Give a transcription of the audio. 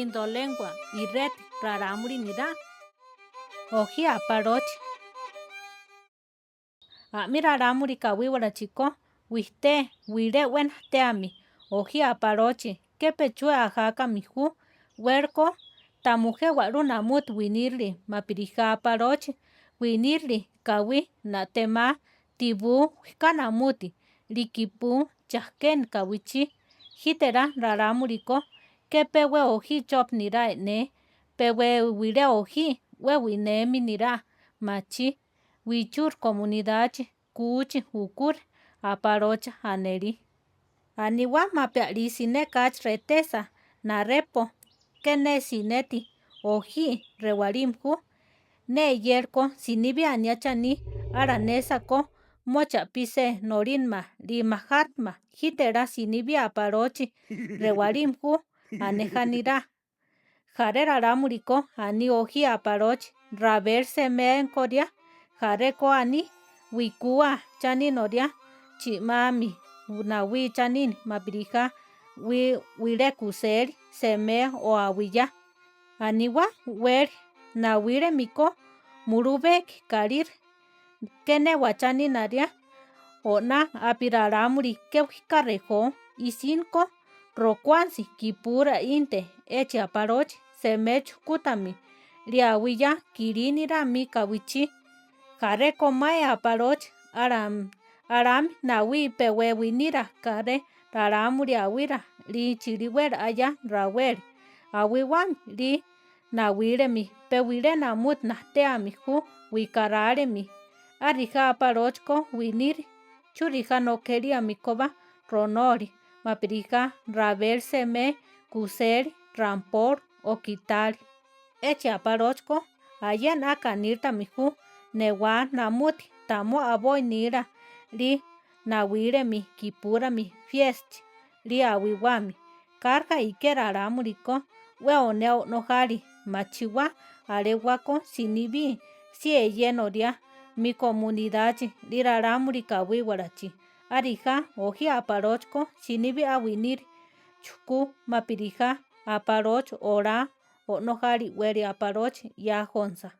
indolengua iret raramuri nira. Oji aparoch. Ami raramuri kawiwara chiko. Wiste wire wen teami. Oji aparochi. Kepechue ajakami ju. Huerco tamuje waruna mut winirli. Mapirija aparochi. Winirli kawi natema tibu kanamuti. Likipu chahken kawichi. Jitera raramuriko. Kepewe oji chop nira ne. Pewe wire oji. Wewine minira. Machi. Wichur comunidad kuchi ukur aparocha aneri. Aniwa mapiari sine kach retesa na repo. Kene sineti oji rewarimku. Ne yerko sinibi aniachani aranesako mocha pise norinma rimajarma. Jitera sinibi aparochi rewarimku anejanira. Jare raramuriko ani oji aparochi raverse menkoria. Jareko ani wikua chani noria chimami unawi chanin mapirija wire kuseri seme o awiya. Aniwa wer nawire miko murubek karir kene wachani naria ona apiraramuri kewikarejo isinko rokuansi kipura inte eche aparoch semech kutami riawiya kirinira mi kawichi. Jare komae aparoch aram nawi pewe winira kare raramuri awira li chiriwer aya rawer awiwan li nawiremi pewire namut nahteami ju wikararemi arija aparochko winir churija no keria mikoba ronori mapirija raverse me kuseri rampor okitari eche aparochko ayen akanirta miju newa namuti tamo aboy nira li nawiremi kipurami fiest li awiwami karga ike raramuriko we oneo nojari machiwa arewako sinibi sieye noria mi comunidad li raramuri kawiwarachi arija oji aparochko sinibi awinir chuku mapirija aparoch ora onojari weri aparoch ya jonsa.